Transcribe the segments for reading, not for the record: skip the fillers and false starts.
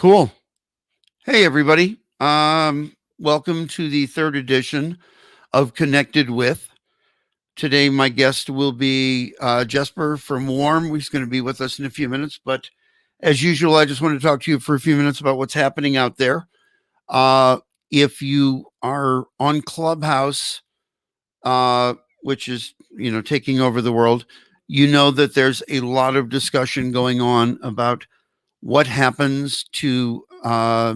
Cool. Hey, everybody. Welcome to the third edition of Connected With. Today, my guest will be Jesper from Warm. He's going to be with us in a few minutes. But as usual, I just want to talk to you for a few minutes about what's happening out there. If you are on Clubhouse, which is, taking over the world, you know that there's a lot of discussion going on about what happens to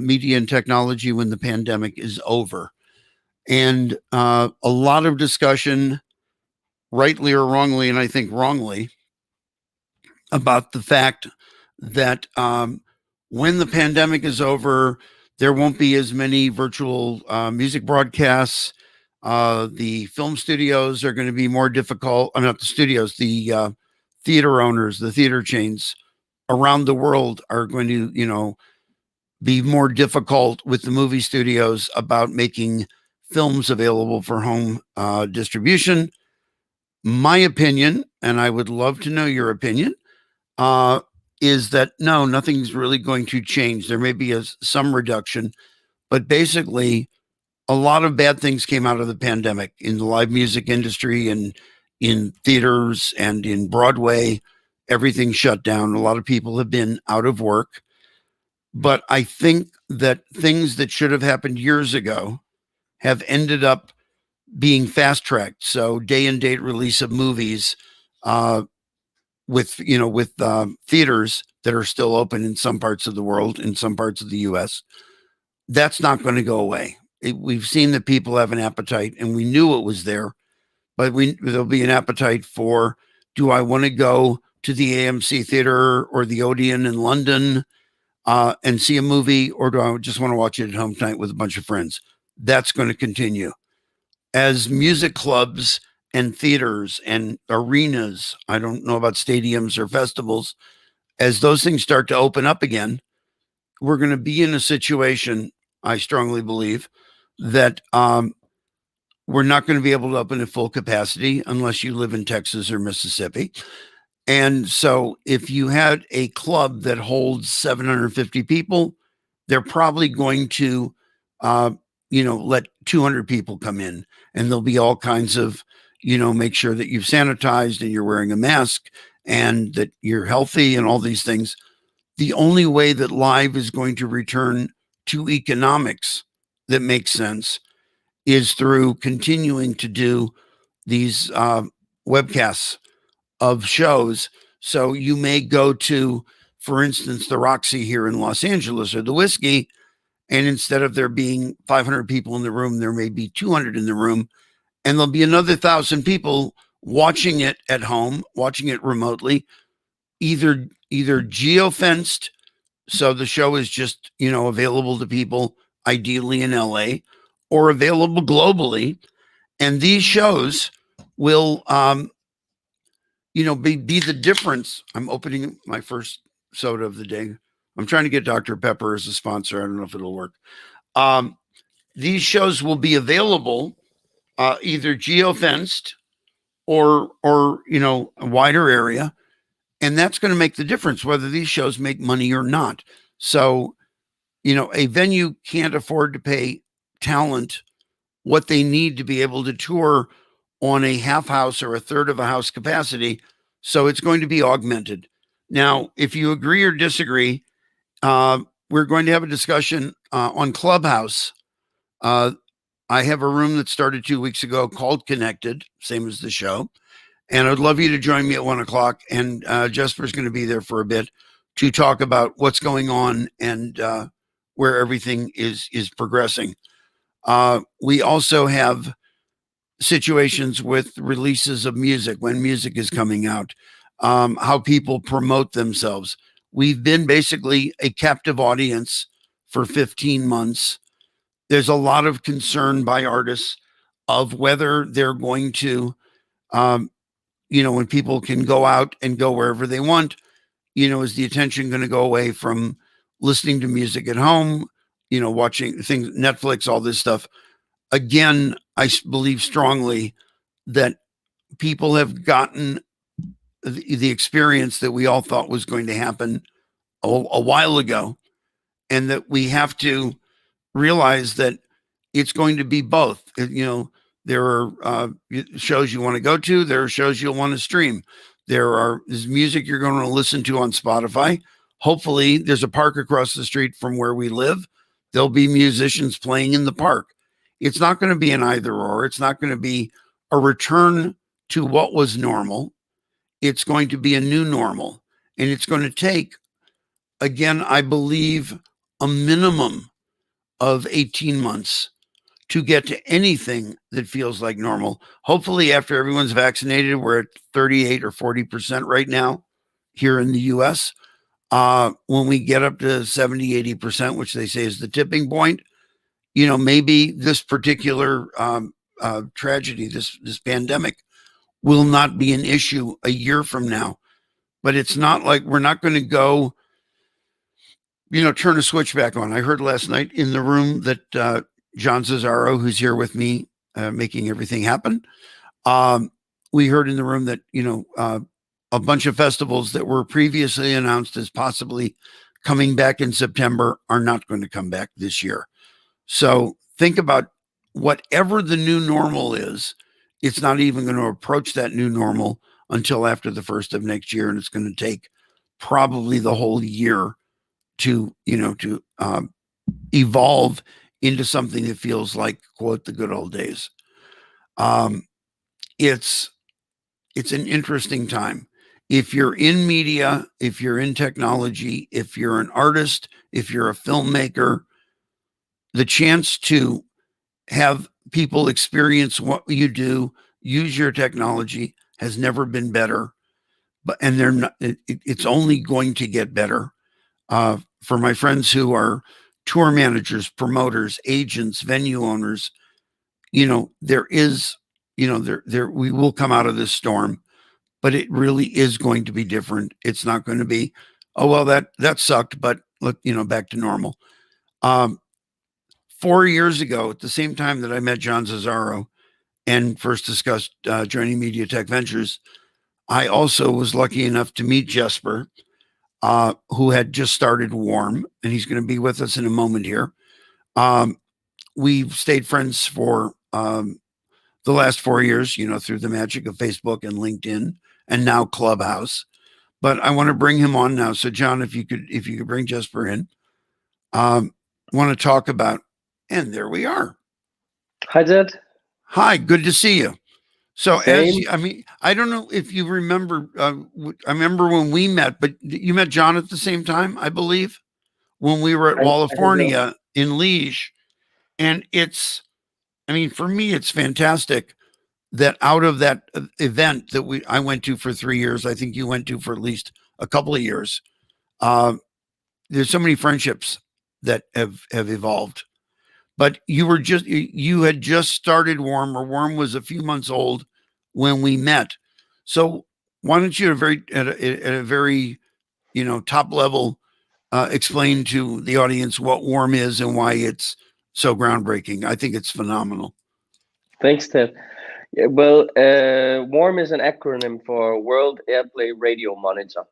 media and technology when the pandemic is over. And a lot of discussion, rightly or wrongly, and I think wrongly, about the fact that when the pandemic is over, there won't be as many virtual music broadcasts. The film studios are going to be more difficult. I'm not the studios, the theater owners, the theater chains around the world are going to, be more difficult with the movie studios about making films available for home distribution. My opinion, and I would love to know your opinion, is that no, nothing's really going to change. There may be some reduction, but basically, a lot of bad things came out of the pandemic in the live music industry and in theaters and in Broadway. Everything shut down. A lot of people have been out of work. But I think that things that should have happened years ago have ended up being fast tracked. So day and date release of movies with theaters that are still open in some parts of the world, in some parts of the U.S. That's not going to go away. We've seen that people have an appetite, and we knew it was there, but there'll be an appetite for, do I want to go to the AMC Theater or the Odeon in London and see a movie, or do I just want to watch it at home tonight with a bunch of friends? That's going to continue. As music clubs and theaters and arenas, I don't know about stadiums or festivals, as those things start to open up again, we're going to be in a situation, I strongly believe, that we're not going to be able to open at full capacity unless you live in Texas or Mississippi. And so if you had a club that holds 750 people, they're probably going to, let 200 people come in, and there'll be all kinds of, make sure that you've sanitized and you're wearing a mask and that you're healthy and all these things. The only way that live is going to return to economics that makes sense is through continuing to do these webcasts of shows. So you may go to, for instance, the Roxy here in Los Angeles or the Whiskey, and instead of there being 500 people in the room, there may be 200 in the room, and there'll be another 1,000 people watching it at home, watching it remotely, either geofenced, so the show is just, available to people ideally in LA, or available globally. And these shows will be the difference. I'm opening my first soda of the day. I'm trying to get Dr. Pepper as a sponsor. I don't know if it'll work. These shows will be available either geofenced or a wider area. And that's going to make the difference whether these shows make money or not. So, a venue can't afford to pay talent what they need to be able to tour on a half house or a third of a house capacity. So it's going to be augmented. Now, if you agree or disagree, we're going to have a discussion on Clubhouse. I have a room that started 2 weeks ago called connecTed, same as the show. And I'd love you to join me at 1:00. And Jesper's going to be there for a bit to talk about what's going on and where everything is progressing. We also have situations with releases of music, when music is coming out, how people promote themselves. We've been basically a captive audience for 15 months. There's a lot of concern by artists of whether they're going to, when people can go out and go wherever they want, is the attention going to go away from listening to music at home, watching things, Netflix, all this stuff. Again, I believe strongly that people have gotten the experience that we all thought was going to happen a while ago. and that we have to realize that it's going to be both. There are shows you want to go to, there are shows you'll want to stream, there's music you're going to listen to on Spotify. Hopefully there's a park across the street from where we live. There'll be musicians playing in the park. It's not going to be an either or. It's not going to be a return to what was normal. It's going to be a new normal. And it's going to take, again, I believe, a minimum of 18 months to get to anything that feels like normal. Hopefully, after everyone's vaccinated, we're at 38 or 40% right now here in the US. When we get up to 70, 80%, which they say is the tipping point, maybe this particular tragedy, this pandemic, will not be an issue a year from now. But it's not like we're not going to go, turn a switch back on. I heard last night in the room that John Cesaro, who's here with me, making everything happen, we heard in the room that, a bunch of festivals that were previously announced as possibly coming back in September are not going to come back this year. So think about whatever the new normal is, it's not even going to approach that new normal until after the 1st of next year. And it's going to take probably the whole year to evolve into something that feels like, quote, the good old days. It's an interesting time. If you're in media, if you're in technology, if you're an artist, if you're a filmmaker, the chance to have people experience what you do, use your technology, has never been better. And they're not. It's only going to get better. For my friends who are tour managers, promoters, agents, venue owners, there is, we will come out of this storm, but it really is going to be different. It's not going to be, oh, well, that sucked, but look, back to normal. 4 years ago, at the same time that I met John Cesaro and first discussed joining Media Tech Ventures, I also was lucky enough to meet Jesper, who had just started Warm, and he's going to be with us in a moment here. We've stayed friends for the last 4 years, through the magic of Facebook and LinkedIn and now Clubhouse. But I want to bring him on now. So John, if you could bring Jesper in, want to talk about, and there we are. Hi, Jed. Hi, good to see you. So Same. I don't know if you remember, I remember when we met, but you met John at the same time, I believe, when we were at California in Liege. And for me, it's fantastic that out of that event that I went to for 3 years, I think you went to for at least a couple of years. There's so many friendships that have evolved. But you had just started Warm, or Warm was a few months old when we met. So why don't you at a very top level explain to the audience what Warm is and why it's so groundbreaking? I think it's phenomenal. Thanks, Ted. Well, WARM is an acronym for World Airplay Radio Monitor.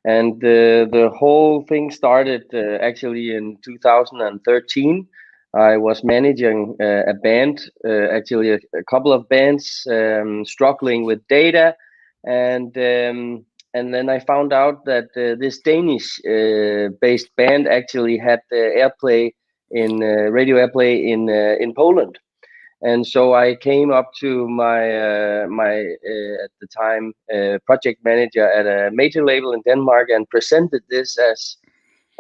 And the whole thing started actually in 2013. I was managing a band, actually a couple of bands, struggling with data, and then I found out that this Danish-based band actually had airplay in radio airplay in Poland. And so I came up to my at the time project manager at a major label in Denmark and presented this as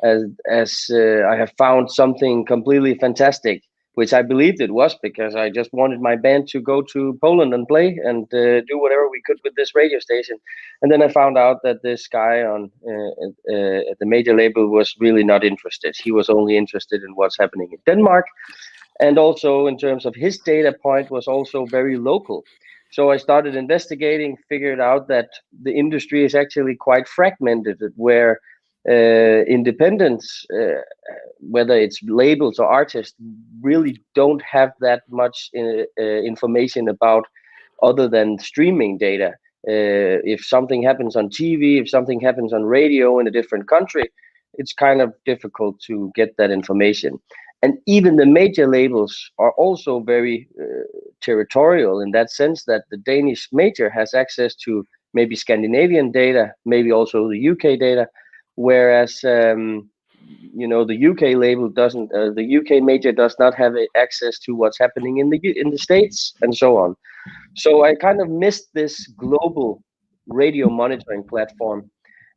I have found something completely fantastic, which I believed it was, because I just wanted my band to go to Poland and play and do whatever we could with this radio station. And then I found out that this guy at the major label was really not interested. He was only interested in what's happening in Denmark. And also in terms of his data point was also very local. So I started investigating, figured out that the industry is actually quite fragmented, where independents, whether it's labels or artists, really don't have that much information about other than streaming data. If something happens on TV, if something happens on radio in a different country, it's kind of difficult to get that information. And even the major labels are also very territorial in that sense, that the Danish major has access to maybe Scandinavian data, maybe also the UK data, whereas the UK label doesn't. The UK major does not have access to what's happening in the States and so on. So I kind of missed this global radio monitoring platform,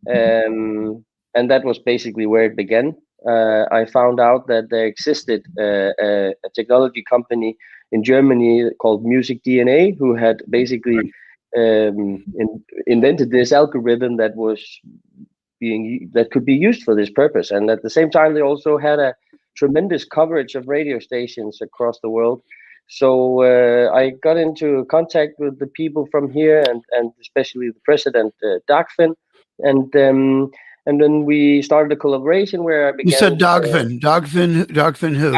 and that was basically where it began. I found out that there existed a technology company in Germany called Music DNA, who had basically invented this algorithm that could be used for this purpose. And at the same time, they also had a tremendous coverage of radio stations across the world. So I got into contact with the people from here, and especially the president, Dagfinn, and then we started a collaboration where I began. You said Dagfinn. Dagfinn who?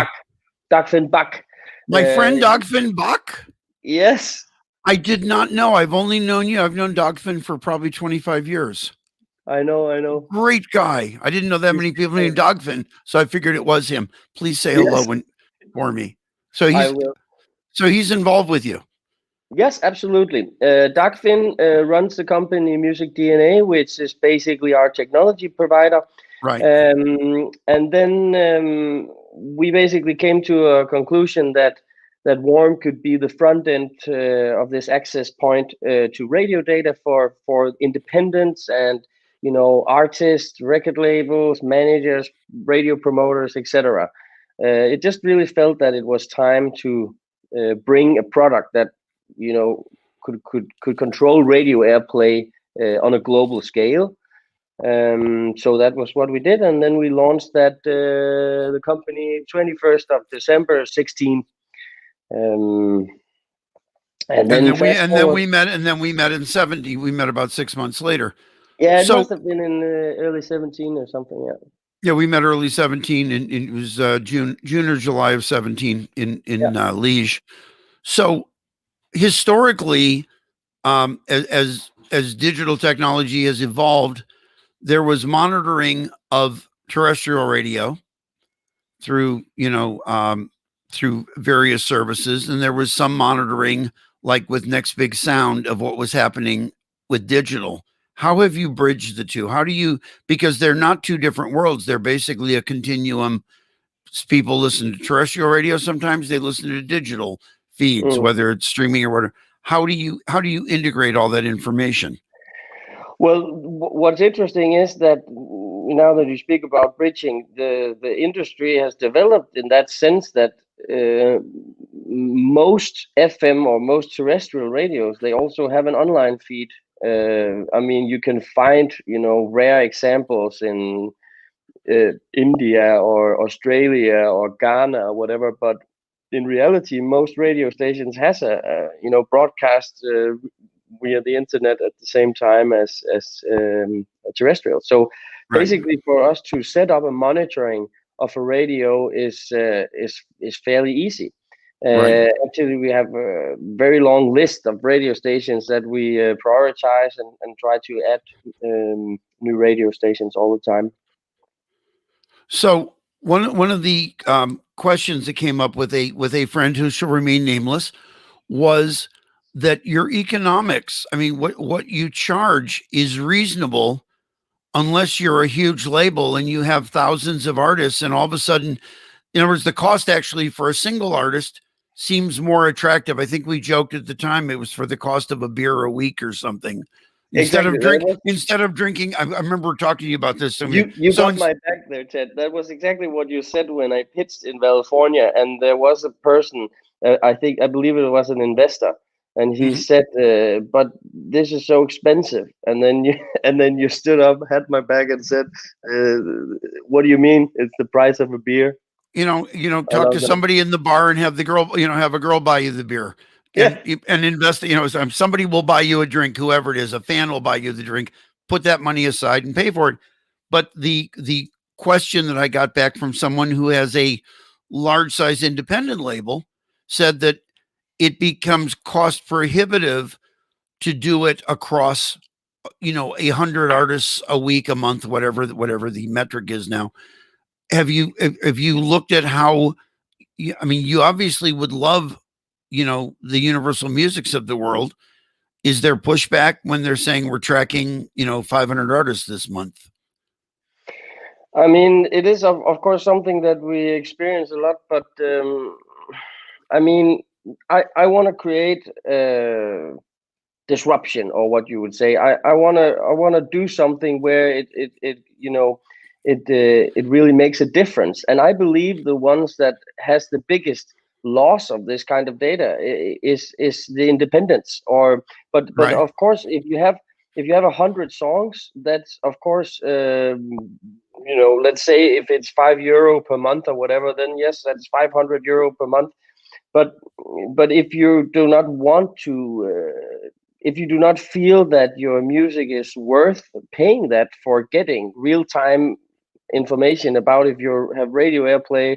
Dagfinn Bach. My friend Dagfinn Bach? Yes. I did not know. I've only known you. I've known Dagfinn for probably 25 years. I know. Great guy. I didn't know that many people named Dagfinn, so I figured it was him. Please say hello for me. So he's involved with you. Yes, absolutely. Dagfinn runs the company Music DNA, which is basically our technology provider. Right. And then we basically came to a conclusion that Warm could be the front end of this access point to radio data for independents and artists, record labels, managers, radio promoters, etc. It just really felt that it was time to bring a product that could control radio airplay on a global scale. So that was what we did, and then we launched the company 21st of December 16. And then we met in 17. We met about 6 months later. Yeah, it must have been in early 17 or something. Yeah, we met early 17, and it was June or July of 17 in Liège. So historically, as digital technology has evolved, there was monitoring of terrestrial radio through through various services, and there was some monitoring, like with Next Big Sound, of what was happening with digital. How have you bridged the two? Because they're not two different worlds. They're basically a continuum. People listen to terrestrial radio. Sometimes they listen to digital feeds, whether it's streaming or whatever. How do you integrate all that information? Well, what's interesting is that now that you speak about bridging, the industry has developed in that sense that most FM or most terrestrial radios, they also have an online feed. I mean, you can find rare examples in India or Australia or Ghana or whatever, but in reality, most radio stations has a broadcast via the internet at the same time as terrestrial. So basically, for us to set up a monitoring of a radio is fairly easy. Actually, we have a very long list of radio stations that we prioritize and try to add new radio stations all the time. So one of the questions that came up with a friend who shall remain nameless was that your economics, I mean, what you charge is reasonable unless you're a huge label and you have thousands of artists, and all of a sudden, in other words, the cost actually for a single artist seems more attractive. I think we joked at the time it was for the cost of a beer a week or something. Instead of drinking, I remember talking to you about this. You got my back there, Ted. That was exactly what you said when I pitched in California, and there was a person, I believe it was an investor, and he said, "But this is so expensive." And then you stood up, had my back, and said, "What do you mean? It's the price of a beer." Talk to somebody in the bar and have the girl, have a girl buy you the beer. And invest, somebody will buy you a drink, whoever it is, a fan will buy you the drink, put that money aside and pay for it. But the question that I got back from someone who has a large size independent label said that it becomes cost prohibitive to do it across 100 artists a week, a month, whatever the metric is now. Have you looked at how? I mean, you obviously would love, the Universal Musics of the world. Is there pushback when they're saying we're tracking, 500 artists this month? I mean, it is of course something that we experience a lot, but I mean, I want to create disruption, or what you would say. I want to do something where it really makes a difference. And I believe the ones that has the biggest loss of this kind of data is the independence. Or but Right. of course, if you have 100 songs, that's of course let's say if it's €5 per month or whatever, then yes, that's €500 per month. But if you do not want to, if you do not feel that your music is worth paying that for getting real time information about, if you have radio airplay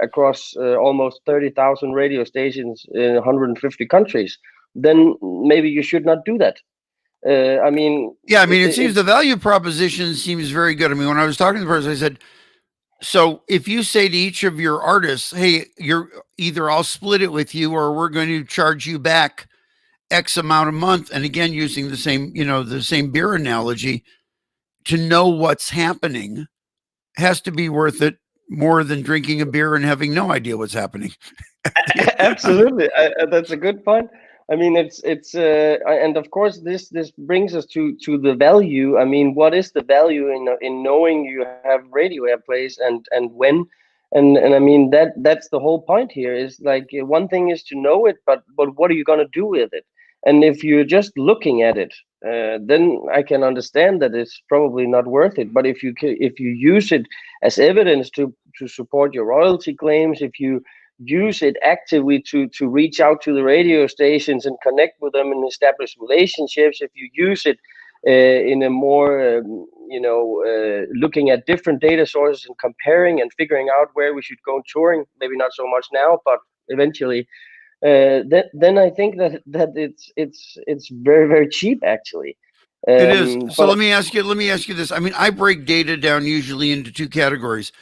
across almost 30,000 radio stations in 150 countries, then maybe you should not do that. I mean, Yeah, I mean, it seems it's the value proposition seems very good. I mean, when I was talking to the person, I said, so if you say to each of your artists, hey, you're either I'll split it with you or we're going to charge you back X amount a month. And again, using the same beer analogy, to know what's happening has to be worth it more than drinking a beer and having no idea what's happening. Absolutely, that's a good point. I mean, and of course, this brings us to the value. I mean, what is the value in knowing you have radio airplays and when, and I mean that's the whole point here. Is like, one thing is to know it, but what are you gonna do with it? And if you're just looking at it, then I can understand that it's probably not worth it. But if you use it as evidence to support your royalty claims, if you use it actively to reach out to the radio stations and connect with them and establish relationships, if you use it in a more looking at different data sources and comparing and figuring out where we should go touring, maybe not so much now, but eventually, then I think that it's very, very cheap, actually. It is. So But let me ask you this. I mean, I break data down usually into two categories.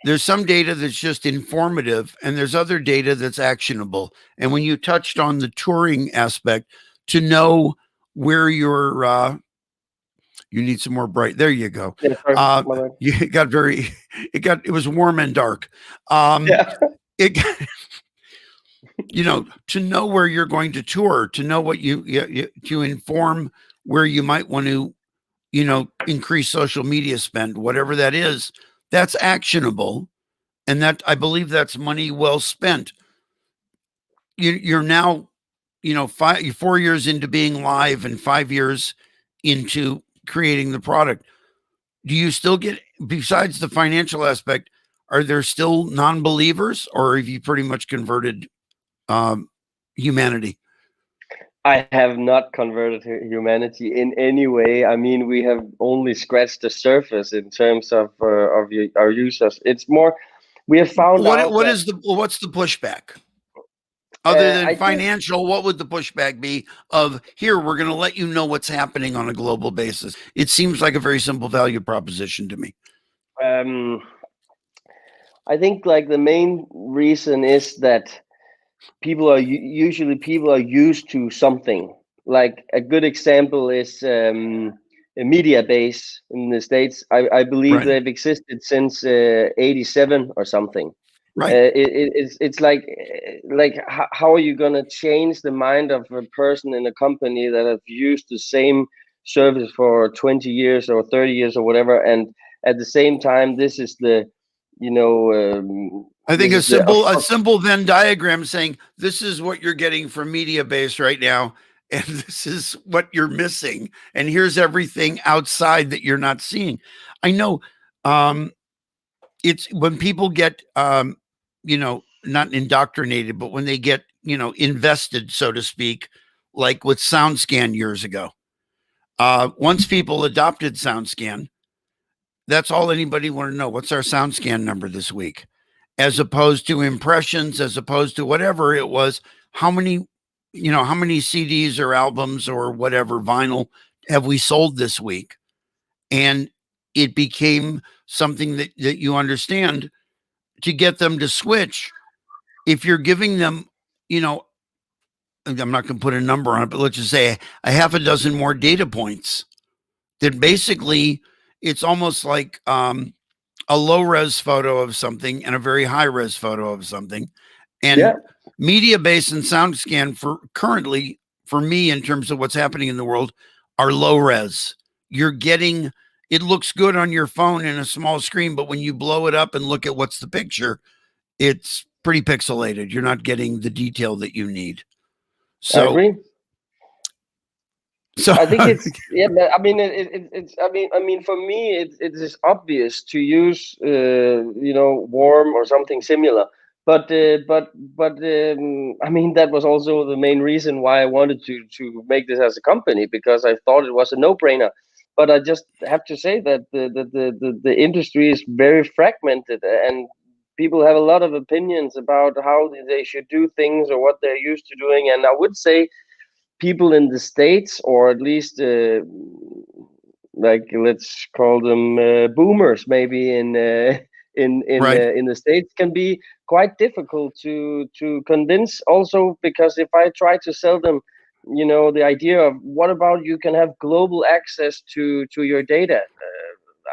There's some data that's just informative, and there's other data that's actionable. And when you touched on the touring aspect, to know where you need some more bright. There you go. yeah, sorry, Uh, my bad. you got very, it was warm and dark. Yeah. It, to know where you're going to tour, to know what to inform where you might want to, increase social media spend, whatever that is, that's actionable. And that, I believe, that's money well spent. You're now, 4 years into being live and 5 years into creating the product. Do you still get, besides the financial aspect, are there still non-believers, or have you pretty much converted humanity? I have not converted humanity in any way. I mean, we have only scratched the surface in terms of our users. It's more, we have found out that What's the pushback? Other than I think financial, what would the pushback be of, here, we're going to let you know what's happening on a global basis? It seems like a very simple value proposition to me. um, I think like the main reason is that people are used to something. Like a good example is a media base in the States. I believe Right. they've existed since '87 or something. Right. It's like how are you going to change the mind of a person in a company that have used the same service for 20 years or 30 years or whatever, and at the same time, this is the you know I think this a is the simple Venn diagram saying this is what you're getting from media base right now, and this is what you're missing, and here's everything outside that you're not seeing. I know, it's when people get not indoctrinated, but when they get invested, so to speak, like with SoundScan years ago. Once people adopted SoundScan, that's all anybody wanted to know. What's our SoundScan number this week? As opposed to impressions, as opposed to whatever it was, how many CDs or albums or whatever vinyl have we sold this week? And it became something that you understand to get them to switch. If you're giving them, you know, I'm not going to put a number on it, but let's just say a half a dozen more data points, then basically it's almost like a low res photo of something and a very high res photo of something. And Yeah, media base and sound scan for currently, for me, in terms of what's happening in the world, are low res. You're getting, it looks good on your phone in a small screen, but when you blow it up and look at what's the picture, it's pretty pixelated. You're not getting the detail that you need. I So, agree. so I think it's yeah. But I mean, it's. I mean, for me, it is obvious to use, warm or something similar. But I mean, that was also the main reason why I wanted to make this as a company, because I thought it was a no-brainer. But I just have to say that the industry is very fragmented, and people have a lot of opinions about how they should do things or what they're used to doing. And I would say people in the states, or at least like, let's call them boomers, maybe right. in the states, can be quite difficult to convince. Also, because if I try to sell them, the idea of what about you can have global access to your data.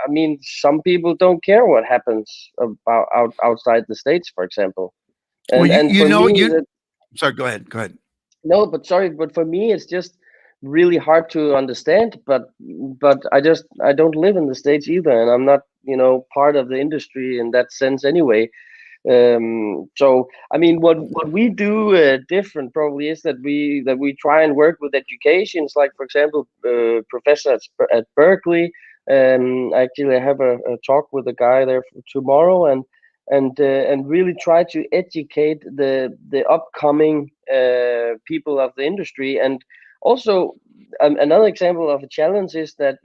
I mean, some people don't care what happens about outside the states, for example. Well, And you for know, me, you, sorry, go ahead. Go ahead. no, but sorry, but for me, it's just really hard to understand. But I don't live in the States either, and I'm not, part of the industry in that sense anyway. So I mean, what we do different probably is that we try and work with educations, like for example, professor at Berkeley. Actually, I have a talk with a guy there tomorrow, and really try to educate the upcoming people of the industry. And also, another example of a challenge is that,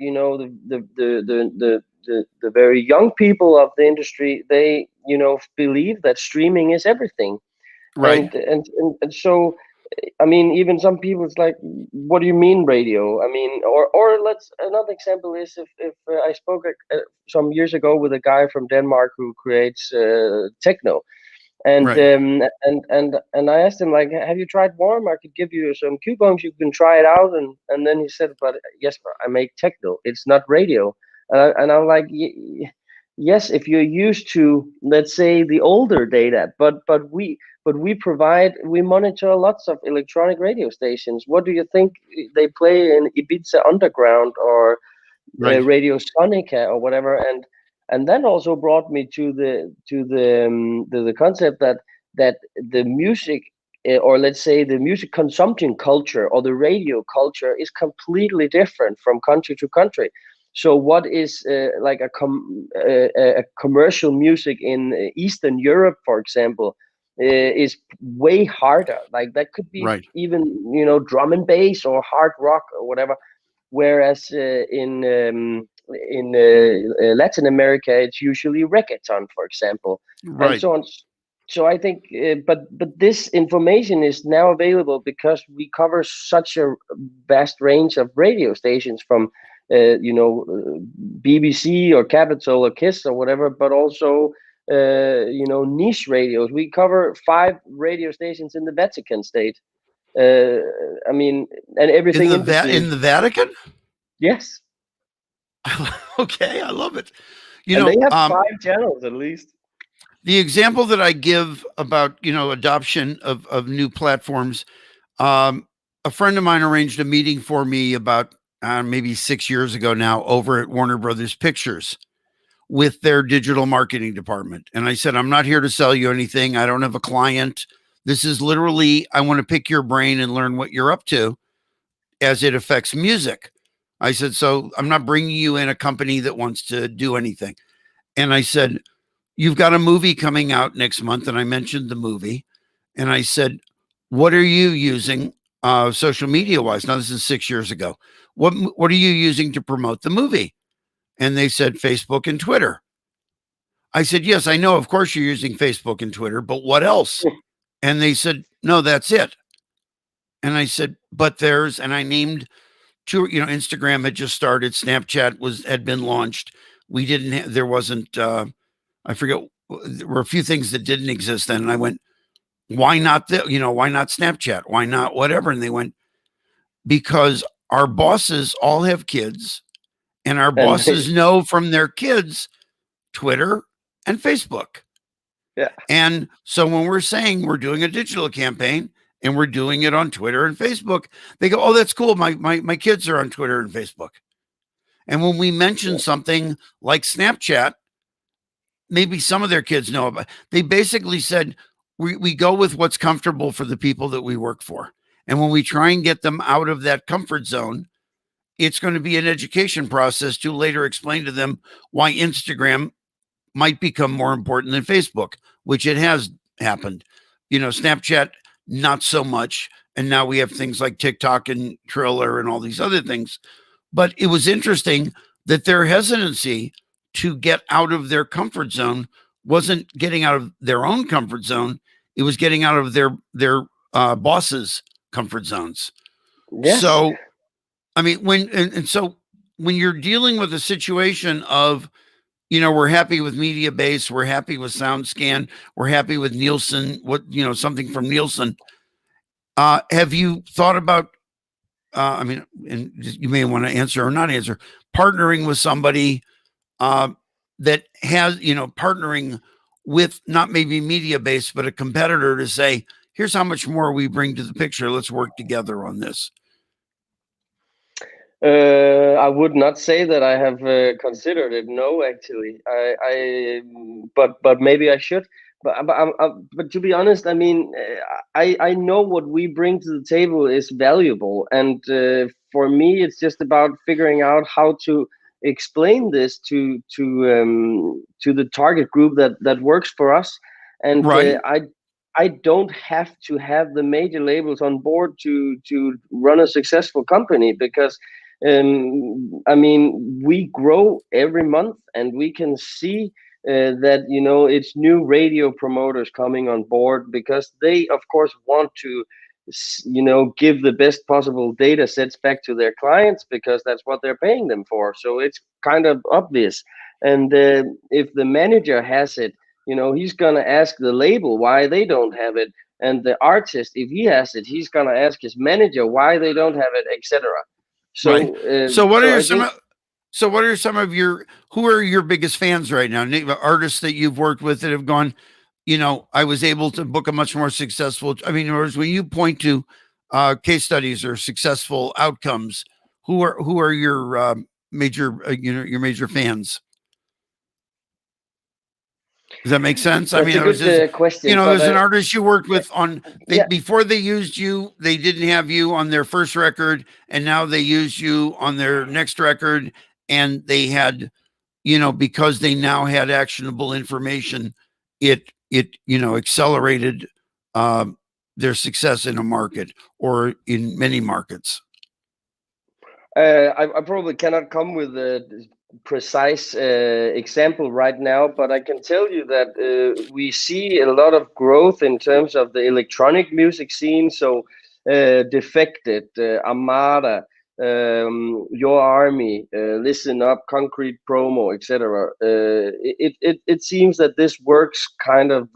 the very young people of the industry, they, believe that streaming is everything. Right. And so, I mean, even some people, it's like, what do you mean radio? I mean, or let's, another example is, if I spoke some years ago with a guy from Denmark who creates techno. And Right. and I asked him, like, have you tried Warm? I could give you some coupons, you can try it out. And then he said, but Jesper, I make techno, it's not radio. And I'm like, yes, if you're used to, let's say, the older data, but we provide, we monitor lots of electronic radio stations. What do you think they play in Ibiza Underground, or Right. Radio Sonica, or whatever? And that also brought me to the concept that the music, or let's say the music consumption culture or the radio culture, is completely different from country to country. So what is like a commercial music in Eastern Europe, for example, is way harder. Like, that could be Right. even, drum and bass or hard rock or whatever. Whereas in Latin America, it's usually reggaeton, for example, and Right. so on. So I think, but this information is now available because we cover such a vast range of radio stations, from BBC or Capital or Kiss or whatever, but also niche radios. We cover 5 radio stations in the Vatican state. Uh, I mean, and In everything the in between. in the Vatican. Yes. Okay, I love it. And they have 5 channels at least. The example that I give about, adoption of new platforms, um, a friend of mine arranged a meeting for me about maybe 6 years ago now, over at Warner Brothers Pictures with their digital marketing department. And I said, I'm not here to sell you anything. I don't have a client. This is literally, I want to pick your brain and learn what you're up to as it affects music. I said, so I'm not bringing you in a company that wants to do anything. And I said, you've got a movie coming out next month. And I mentioned the movie. And I said, what are you using social media wise? Now, this is 6 years ago. What are you using to promote the movie? And they said Facebook and Twitter. I said, yes, I know. Of course, you're using Facebook and Twitter, but what else? And they said, no, that's it. And I said, but there's, and I named Instagram had just started, Snapchat had been launched. We didn't there wasn't I forget, there were a few things that didn't exist then, and I went, why not why not Snapchat, why not whatever? And they went, because our bosses all have kids, and our And bosses know from their kids Twitter and Facebook. yeah, And so when we're saying we're doing a digital campaign and we're doing it on Twitter and Facebook, they go, oh, that's cool, my kids are on Twitter and Facebook. And when we mention something like Snapchat, maybe some of their kids know about. They basically said, we go with what's comfortable for the people that we work for. And when we try and get them out of that comfort zone, it's going to be an education process to later explain to them why Instagram might become more important than Facebook, which it has happened. Snapchat, not so much. And now we have things like TikTok and Triller and all these other things. But it was interesting that their hesitancy to get out of their comfort zone wasn't getting out of their own comfort zone. It was getting out of their bosses' comfort zones. yes. So, I mean, so when you're dealing with a situation of, we're happy with Mediabase, we're happy with SoundScan, we're happy with Nielsen, something from Nielsen. Have you thought about, and you may want to answer or not answer, partnering with somebody that has, partnering with not maybe Mediabase, but a competitor to say, here's how much more we bring to the picture. Let's work together on this. I would not say that I have considered it. No, actually, but maybe I should. But to be honest, I mean, I know what we bring to the table is valuable, and for me, it's just about figuring out how to explain this to the target group that works for us, and right. I don't have to have the major labels on board to run a successful company, because I mean, we grow every month, and we can see that it's new radio promoters coming on board, because they of course want to give the best possible data sets back to their clients, because that's what they're paying them for. So it's kind of obvious. And if the manager has it, he's going to ask the label why they don't have it, and the artist, if he has it, he's going to ask his manager why they don't have it, etc. Right. So So what are I some think of who are your biggest fans right now? Artists that you've worked with that have gone, I was able to book a much more successful. I mean, when you point to case studies or successful outcomes, who are your major your major fans? Does that make sense? I that's mean, a good question. But there's an artist you worked with on yeah, before they used you, they didn't have you on their first record, and now they use you on their next record, and they had, because they now had actionable information, it accelerated their success in a market or in many markets. I probably cannot come with a precise example right now, but I can tell you that we see a lot of growth in terms of the electronic music scene. So, Defected, Armada, Your Army, Listen Up, Concrete Promo, etc. It seems that this works kind of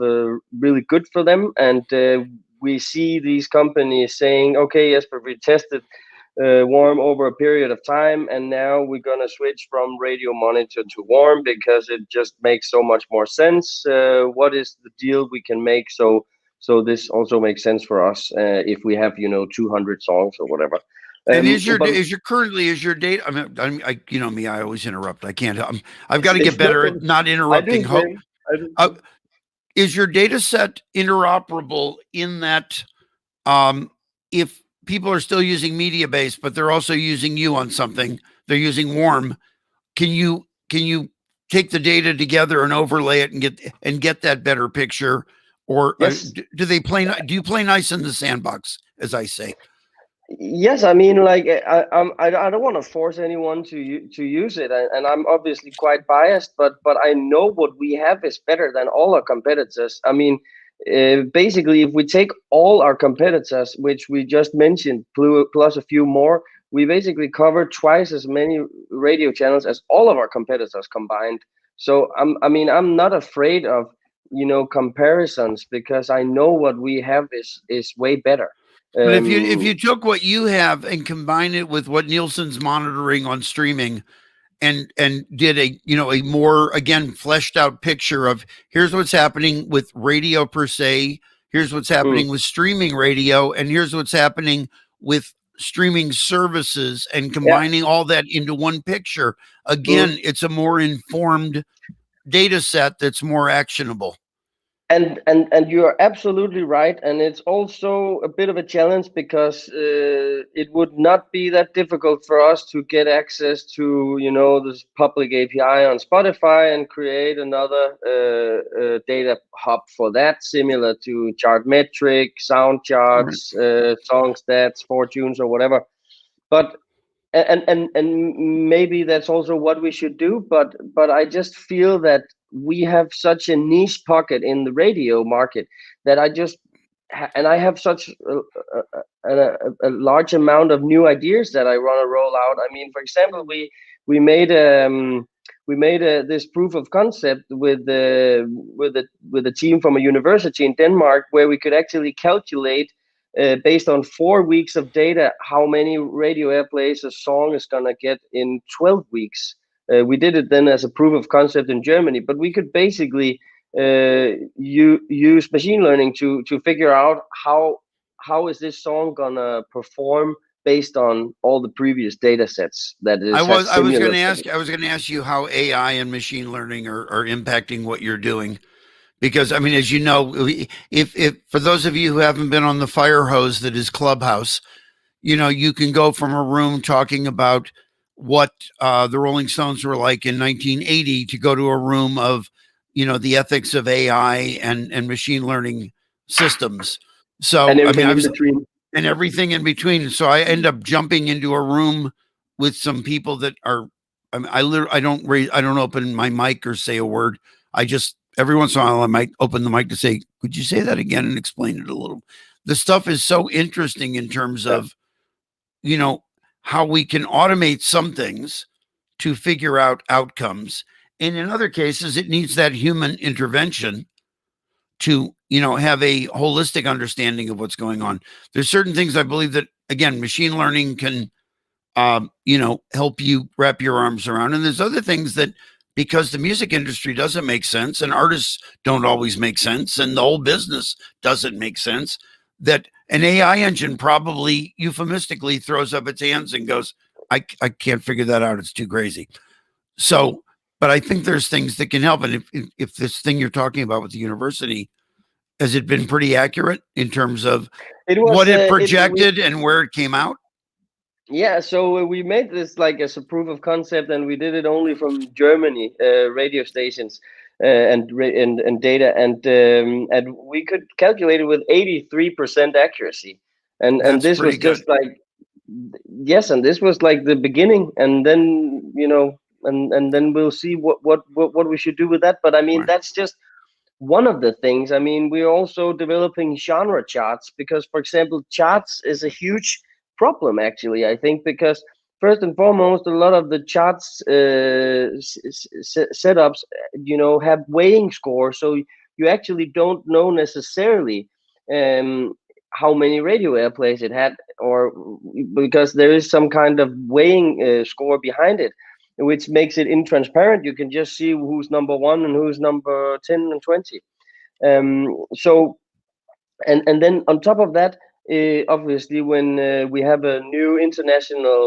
really good for them, and we see these companies saying, "Okay, Jesper, we tested Warm over a period of time, and now we're gonna switch from radio monitor to Warm because it just makes so much more sense. What is the deal we can make so this also makes sense for us if we have 200 songs or whatever." And is your But date? I mean, me, I always interrupt. I can't. I've got to it's get no better at problem. not I do interrupting. the same. I do the same. Is your data set interoperable in that if people are still using Mediabase, but they're also using you on something, they're using Warm, can you take the data together and overlay it and get that better picture? Or Yes. do you play nice in the sandbox, as I say? Yes, I mean, like I don't want to force anyone to use it, and I'm obviously quite biased, but I know what we have is better than all our competitors. I mean, basically, if we take all our competitors, which we just mentioned, plus a few more, we basically cover twice as many radio channels as all of our competitors combined. So I'm not afraid of, comparisons, because I know what we have is way better. But if Um, you took what you have and combine it with what Nielsen's monitoring on streaming, and did a, a more, again, fleshed out picture of, here's what's happening with radio per se, here's what's mm, happening with streaming radio, and here's what's happening with streaming services, and yeah. combining all that into one picture, Mm. again, it's a more informed data set that's more actionable. And you're absolutely right, and it's also a bit of a challenge, because it would not be that difficult for us to get access to, this public API on Spotify and create another data hub for that, similar to Chartmetric, sound Right. charts, song stats, fortunes, or whatever. But and maybe that's also what we should do, but I just feel that we have such a niche pocket in the radio market, that and I have such a large amount of new ideas that I want to roll out. I mean, for example, we made this proof of concept with a team from a university in Denmark, where we could actually calculate, based on 4 weeks of data, how many radio airplays a song is going to get in 12 weeks. We did it then as a proof of concept in Germany, but we could basically use machine learning to figure out how is this song going to perform based on all the previous data sets that I is was has I was going similar. to ask I was going to ask you how AI and machine learning are impacting what you're doing, because I mean, as you know, if for those of you who haven't been on the fire hose that is Clubhouse, you can go from a room talking about what the Rolling Stones were like in 1980 to go to a room of, the ethics of AI and machine learning systems. And So, I mean, everything I in was, between. and everything in between. So I end up jumping into a room with some people that are, I mean, I don't open my mic or say a word. I just, every once in a while, I might open the mic to say, could you say that again and explain it a little? The stuff is so interesting in terms Yeah. of, you know, how we can automate some things to figure out outcomes. And in other cases, it needs that human intervention to, have a holistic understanding of what's going on. There's certain things I believe that, again, machine learning can, help you wrap your arms around. And there's other things that, because the music industry doesn't make sense and artists don't always make sense and the whole business doesn't make sense, that an AI engine probably euphemistically throws up its hands and goes, I can't figure that out. It's too crazy. So, but I think there's things that can help. And if this thing you're talking about with the university, has it been pretty accurate in terms of It what was it it we projected and where it came out? Yeah, so we made this like as a proof of concept, and we did it only from Germany, radio stations, and data, and we could calculate it with 83% accuracy, and That's this pretty was good. just like, yes, and this was like the beginning, and then, and then we'll see what we should do with that. But I mean, Right. that's just one of the things. I mean, we're also developing genre charts, because, for example, charts is a huge problem, actually, I think, because first and foremost, a lot of the charts setups, have weighing scores. So you actually don't know necessarily um, how many radio airplays it had, or because there is some kind of weighing score behind it, which makes it intransparent. You can just see who's number one and who's number 10 and 20. So, and then on top of that, obviously, when we have a new international,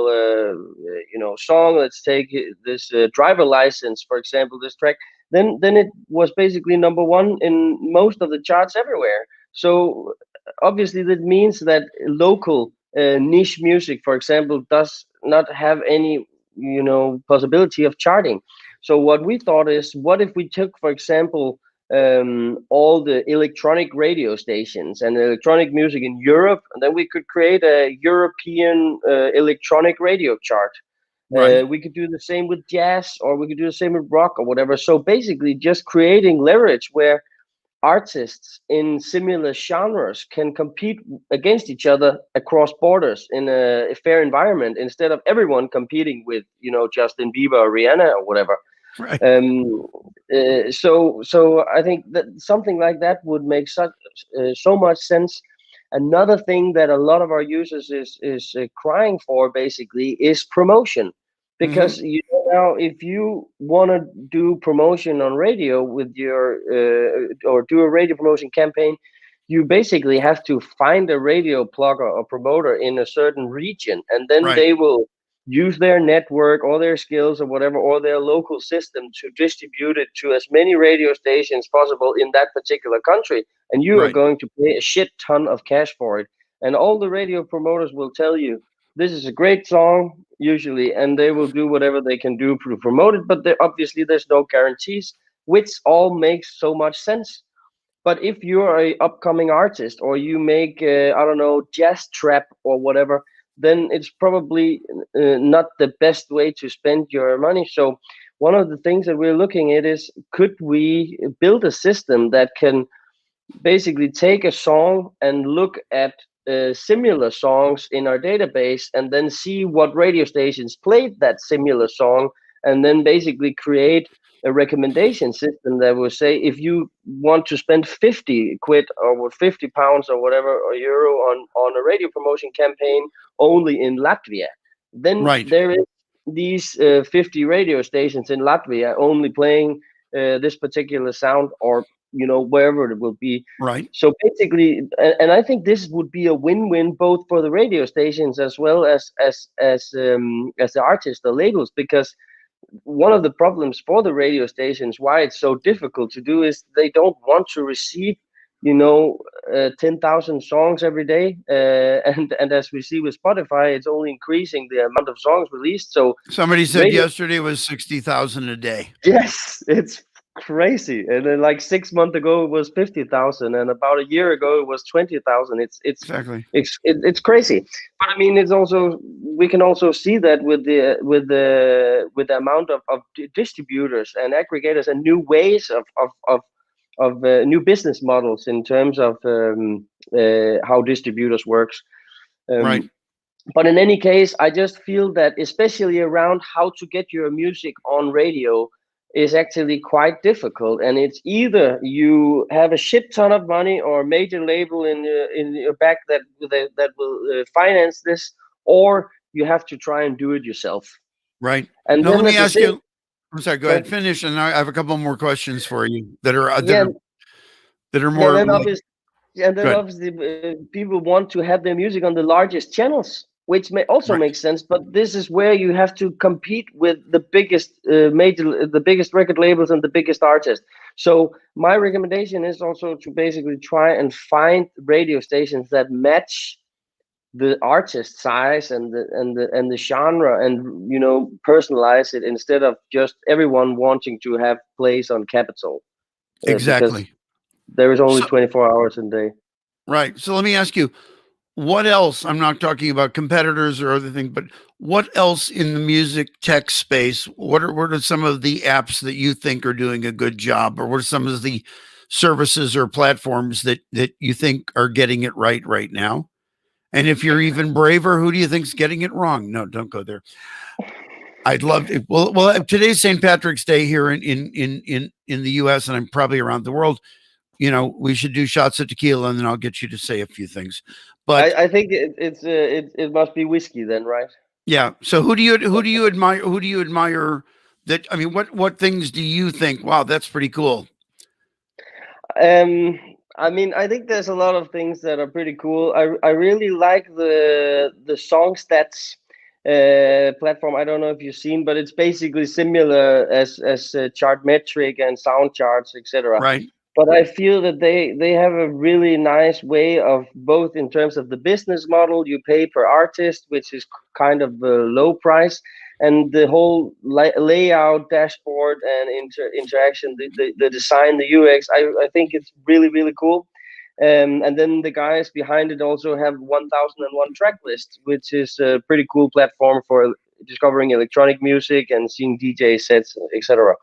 song, let's take this driver license, for example, this track, then it was basically number one in most of the charts everywhere. So obviously, that means that local niche music, for example, does not have any, possibility of charting. So what we thought is, what if we took, for example, all the electronic radio stations and electronic music in Europe, and then we could create a European electronic radio chart. Right. We could do the same with jazz, or we could do the same with rock or whatever. So basically, just creating leverage where artists in similar genres can compete against each other across borders in a fair environment, instead of everyone competing with, Justin Bieber or Rihanna or whatever. Right. So I think that something like that would make so much sense. Another thing that a lot of our users is crying for basically is promotion, Hmm. because now if you want to do promotion on radio with your or do a radio promotion campaign, you basically have to find a radio plugger or promoter in a certain region, and then Right. they will use their network or their skills or whatever, or their local system to distribute it to as many radio stations possible in that particular country, and you are Right. going to pay a shit ton of cash for it. And all the radio promoters will tell you this is a great song usually, and they will do whatever they can do to promote it, but obviously there's no guarantees, which all makes so much sense. But if you're a upcoming artist, or you make I don't know, jazz trap or whatever, then it's probably not the best way to spend your money. So one of the things that we're looking at is, could we build a system that can basically take a song and look at similar songs in our database, and then see what radio stations played that similar song, and then basically create a recommendation system that will say, if you want to spend 50 quid or 50 pounds or whatever, or euro on a radio promotion campaign only in Latvia, then Right. there is these 50 radio stations in Latvia only playing this particular sound, or wherever it will be. Right. So basically, and I think this would be a win-win both for the radio stations as well as the artists, the labels, because one of the problems for the radio stations, why it's so difficult to do, is they don't want to receive 10,000 songs every day, and as we see with Spotify, it's only increasing the amount of songs released. So Somebody said radio yesterday was 60,000 a day. Yes, it's crazy. And then like 6 months ago it was 50,000, and about a year ago it was 20,000. Exactly. It's crazy. But I mean, it's also, we can also see that with the amount of distributors and aggregators and new ways of new business models in terms of how distributors works. Right. Um, but in any case, I just feel that especially around how to get your music on radio is actually quite difficult, and it's either you have a shit ton of money or a major label in your back that will finance this, or you have to try and do it yourself. Right. And Now let then me at the ask same you. I'm sorry. Go but ahead. Finish, and I have a couple more questions for you that are yeah, yeah, more then like obviously and then good. obviously people want to have their music on the largest channels, which may also Right. make sense. But this is where you have to compete with the biggest the biggest record labels and the biggest artists. So my recommendation is also to basically try and find radio stations that match the artist size and the genre, and personalize it, instead of just everyone wanting to have plays on Capital, because Exactly. there is only So 24 hours a day. right. So let me ask you, what else? I'm not talking about competitors or other things, but what else in the music tech space? What are some of the apps that you think are doing a good job, or what are some of the services or platforms that you think are getting it right now? And if you're even braver, who do you think's getting it wrong? No, don't go there. I'd love to. Well, today's St. Patrick's Day here in the U.S. and I'm probably around the world. We should do shots of tequila, and then I'll get you to say a few things. But I think it must be whiskey then, right? yeah, so who do you admire? Who do you admire? That I mean, what things do you think? Wow, that's pretty cool. I mean, I think there's a lot of things that are pretty cool. I really like the song stats platform. I don't know if you've seen, but it's basically similar as Chartmetric and Sound Charts, etc. Right, But I feel that they have a really nice way of, both in terms of the business model, you pay per artist, which is kind of a low price, and the whole layout, dashboard, and interaction, the design, the UX. I think it's really really cool. And then the guys behind it also have 1001 track list, which is a pretty cool platform for discovering electronic music and seeing DJ sets, etc.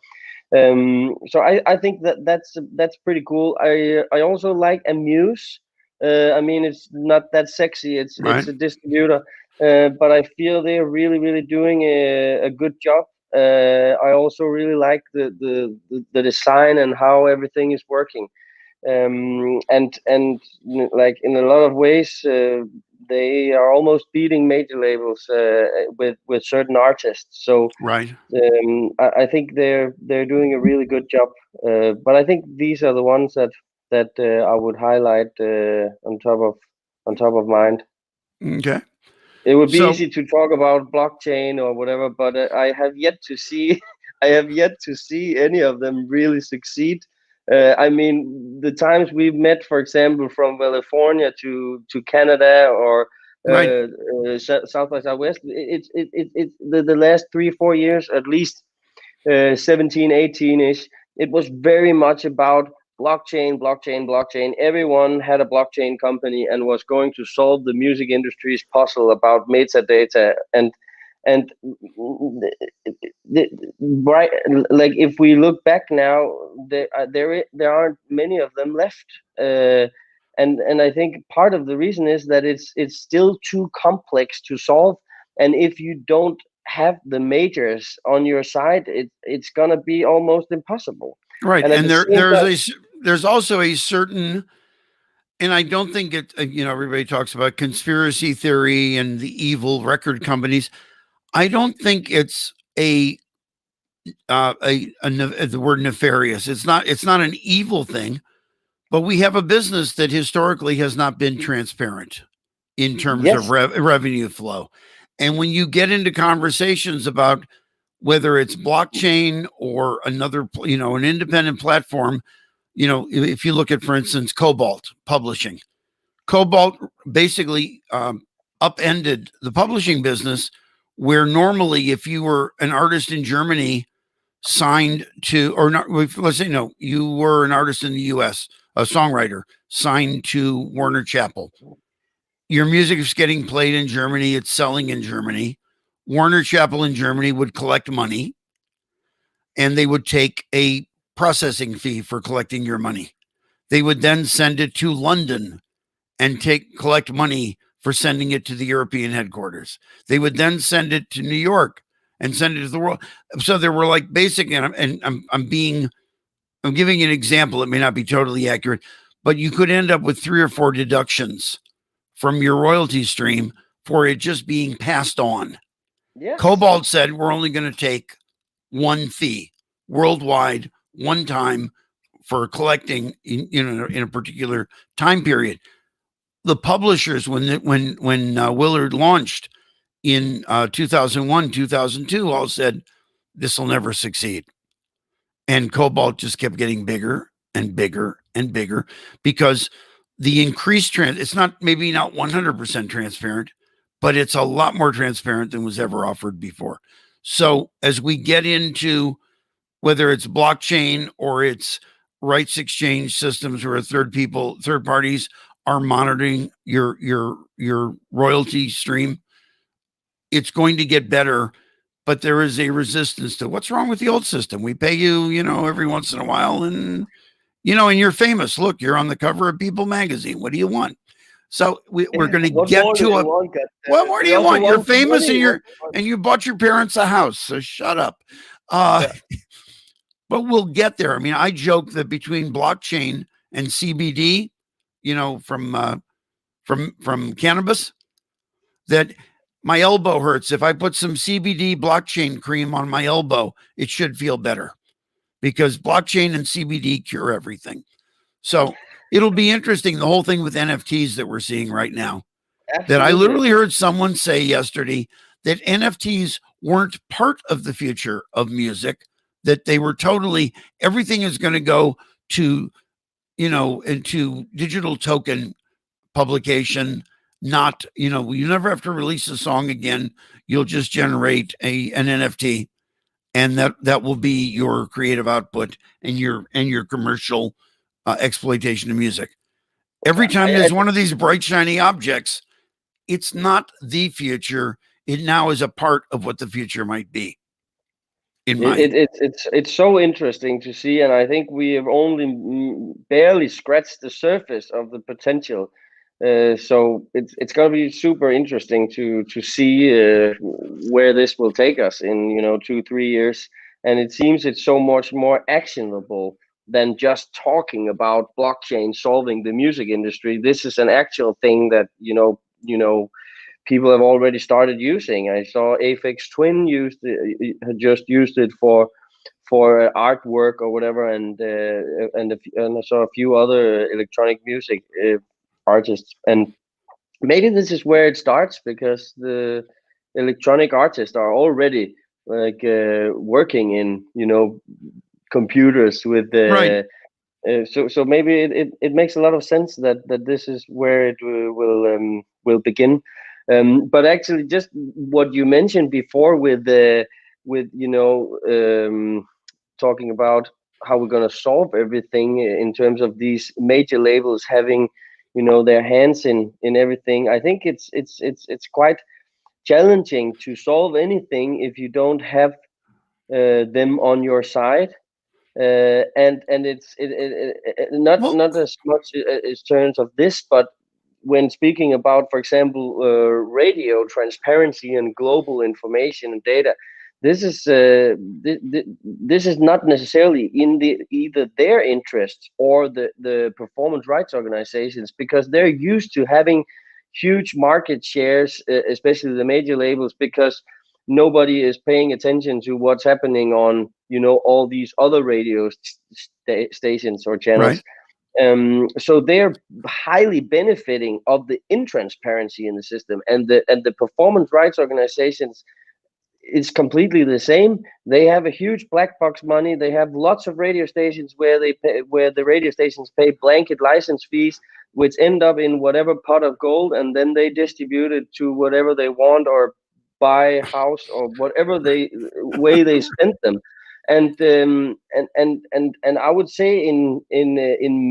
So I think that's pretty cool. I also like Amuse. I mean, it's not that sexy. It's Right. a distributor, but I feel they're really doing a good job. I also really like the design and how everything is working. And like in a lot of ways, they are almost beating major labels with certain artists. So Right. I think they're doing a really good job. But I think these are the ones that I would highlight on top of mind. Okay. It would be So, easy to talk about blockchain or whatever, but I have yet to see I have yet to see any of them really succeed. I mean, the times we've met, for example, from California to Canada or right. South by Southwest, it's the last 3 4 years at least, 17, 18-ish, it was very much about blockchain, blockchain, blockchain. Everyone had a blockchain company and was going to solve the music industry's puzzle about metadata. And right, like if we look back now, there aren't many of them left. And I think part of the reason is that it's still too complex to solve. And if you don't have the majors on your side, it's gonna be almost impossible. Right. And at And the same time, there's also a certain, and I don't think it, everybody talks about conspiracy theory and the evil record companies. I don't think it's the word nefarious. It's not an evil thing, but we have a business that historically has not been transparent in terms of yes, revenue flow. And when you get into conversations about whether it's blockchain or another, an independent platform, if you look at, for instance, Cobalt Publishing, Cobalt basically upended the publishing business, where normally if you were an artist in Germany signed to, or not, let's say, no, you were an artist in the US, a songwriter signed to Warner Chappell. Your music is getting played in Germany, it's selling in Germany. Warner Chappell in Germany would collect money, and they would take a processing fee for collecting your money. They would then send it to London and collect money for sending it to the European headquarters. They would then send it to New York and send it to the world. So there were like basic, and I'm giving an example. It may not be totally accurate, but you could end up with 3 or 4 deductions from your royalty stream for it just being passed on. yes, Cobalt said, we're only going to take one fee worldwide, one time, for collecting in a particular time period. The publishers, when Willard launched in 2001, 2002, all said, this will never succeed. And Cobalt just kept getting bigger and bigger and bigger, because the increased it's maybe not 100% transparent, but it's a lot more transparent than was ever offered before. So as we get into whether it's blockchain or it's rights exchange systems where third parties are monitoring your royalty stream, it's going to get better. But there is a resistance to, what's wrong with the old system? We pay you, every once in a while, and and you're famous. Look, you're on the cover of People magazine. What do you want? So we're going to what get more do to you a, want, what more do we you also want? You're want some famous, and money. you bought your parents a house. So shut up. Uh, Yeah. but we'll get there. I mean, I joke that between blockchain and CBD, from cannabis, that my elbow hurts. If I put some CBD blockchain cream on my elbow, it should feel better, because blockchain and CBD cure everything. So it'll be interesting, the whole thing with NFTs that we're seeing right now. That I Absolutely. literally heard someone say yesterday that NFTs weren't part of the future of music, that they were totally, everything is going to go to, into digital token publication. Not, you never have to release a song again. You'll just generate an NFT, and that will be your creative output and your commercial exploitation of music. Every time I there's one of these bright shiny objects, it's not the future. It now is a part of what the future might be. in my It's so interesting to see, and I think we have only barely scratched the surface of the potential. So it's going to be super interesting to see where this will take us in 2-3 years. And it seems it's so much more actionable than just talking about blockchain solving the music industry. This is an actual thing that people have already started using. I saw Aphex Twin had just used it for artwork or whatever, and I saw a few other electronic music artists. And maybe this is where it starts, because the electronic artists are already like working in computers with right. so maybe it makes a lot of sense that this is where it will begin. But actually, just what you mentioned before with talking about how we're going to solve everything in terms of these major labels having their hands in everything. I think it's quite challenging to solve anything if you don't have them on your side. And not Well, not as much as terms of this, but when speaking about, for example, radio transparency and global information and data, this is not necessarily in either their interests or the performance rights organizations, because they're used to having huge market shares, especially the major labels, because nobody is paying attention to what's happening on all these other radio stations or channels. right. So they're highly benefiting of the intransparency in the system, and the performance rights organizations, it's completely the same. They have a huge black box money. They have lots of radio stations where the radio stations pay blanket license fees, which end up in whatever pot of gold, and then they distribute it to whatever they want, or buy a house, or whatever they spend them. And I would say in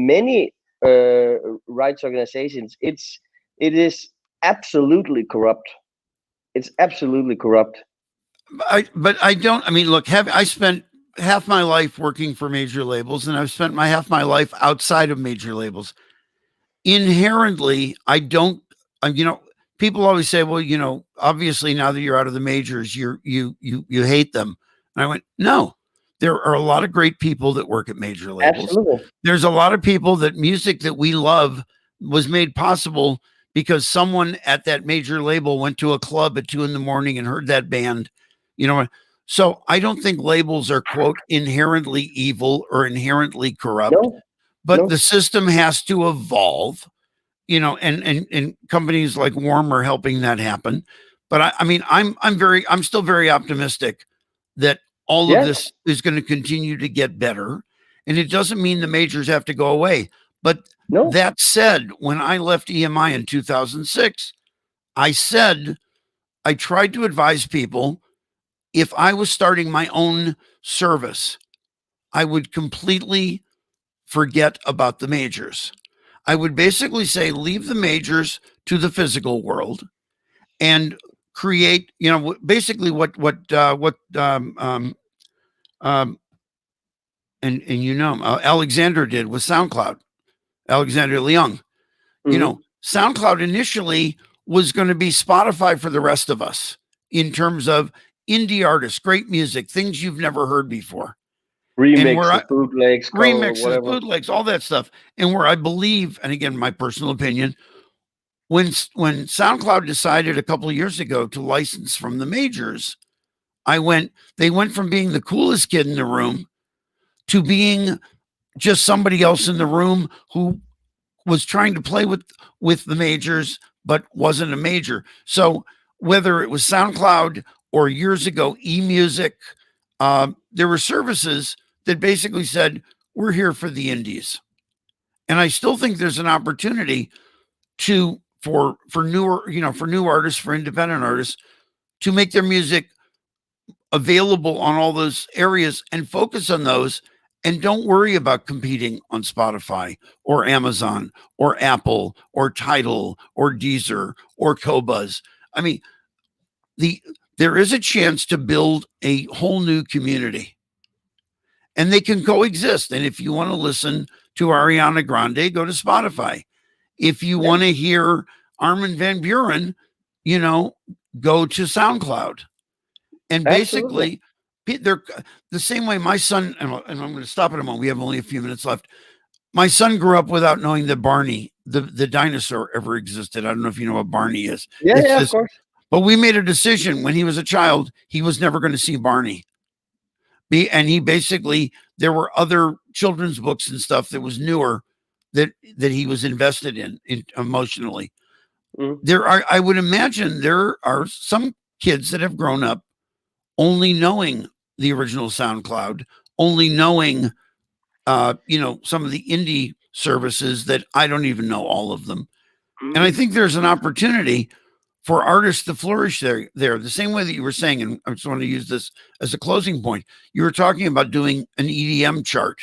many rights organizations, it is absolutely corrupt. It's absolutely corrupt. But I don't. I mean, look, I spent half my life working for major labels, and I've spent half my life outside of major labels. Inherently, I don't. People always say, "Well, obviously now that you're out of the majors, you hate them." And I went, "No, there are a lot of great people that work at major labels. Absolutely. There's a lot of people that music that we love was made possible because someone at that major label went to a club at 2 a.m. and heard that band." So I don't think labels are, quote, inherently evil or inherently corrupt, No, but no, the system has to evolve, and companies like Warm are helping that happen. But I mean, I'm still very optimistic that all of yeah, this is going to continue to get better. And it doesn't mean the majors have to go away. But no, that said, when I left EMI in 2006, I tried to advise people, if I was starting my own service, I would completely forget about the majors. I would basically say, leave the majors to the physical world and create, basically what um, and Alexander did with SoundCloud, Alexander Leung. hmm, SoundCloud initially was going to be Spotify for the rest of us in terms of indie artists, great music, things you've never heard before. And where remixes, bootlegs, cover, remixes, whatever. bootlegs, all that stuff. And where I believe, and again, my personal opinion, when SoundCloud decided a couple of years ago to license from the majors, they went from being the coolest kid in the room to being just somebody else in the room who was trying to play with the majors but wasn't a major. So whether it was SoundCloud or years ago eMusic, there were services that basically said, we're here for the indies. And I still think there's an opportunity for newer, for new artists, for independent artists, to make their music available on all those areas and focus on those, and don't worry about competing on Spotify or Amazon or Apple or Tidal or Deezer or Qobuz. I mean, the there is a chance to build a whole new community, and they can coexist. And if you want to listen to Ariana Grande, go to Spotify. If you Yeah, want to hear Armin van Buren, you know, go to SoundCloud. And absolutely. basically, they're the same way my son, and I'm going to stop in a moment. We have only a few minutes left. My son grew up without knowing that Barney, the dinosaur, ever existed. I don't know if you know what Barney is. Yeah, It's yeah, of this, course. but we made a decision when he was a child, he was never going to see Barney. And he basically, there were other children's books and stuff that was newer that he was invested in emotionally. Mm. I would imagine there are some kids that have grown up only knowing the original SoundCloud, only knowing, some of the indie services that I don't even know all of them. And I Mm. think there's an opportunity for artists to flourish there. The same way that you were saying, and I just want to use this as a closing point. You were talking about doing an EDM chart,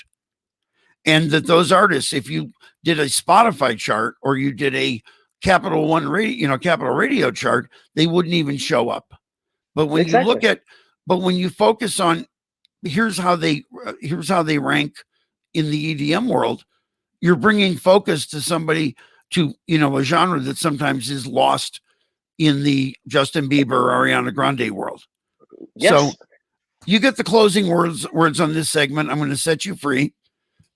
and that those artists, if you did a Spotify chart or you did a Capital One radio, Capital Radio chart, they wouldn't even show up. But when you Exactly. look at, but when you focus on, here's how they rank in the EDM world. You're bringing focus to somebody, to a genre that sometimes is lost in the Justin Bieber or Ariana Grande world. So Yes. you get the closing words on this segment. I'm going to set you free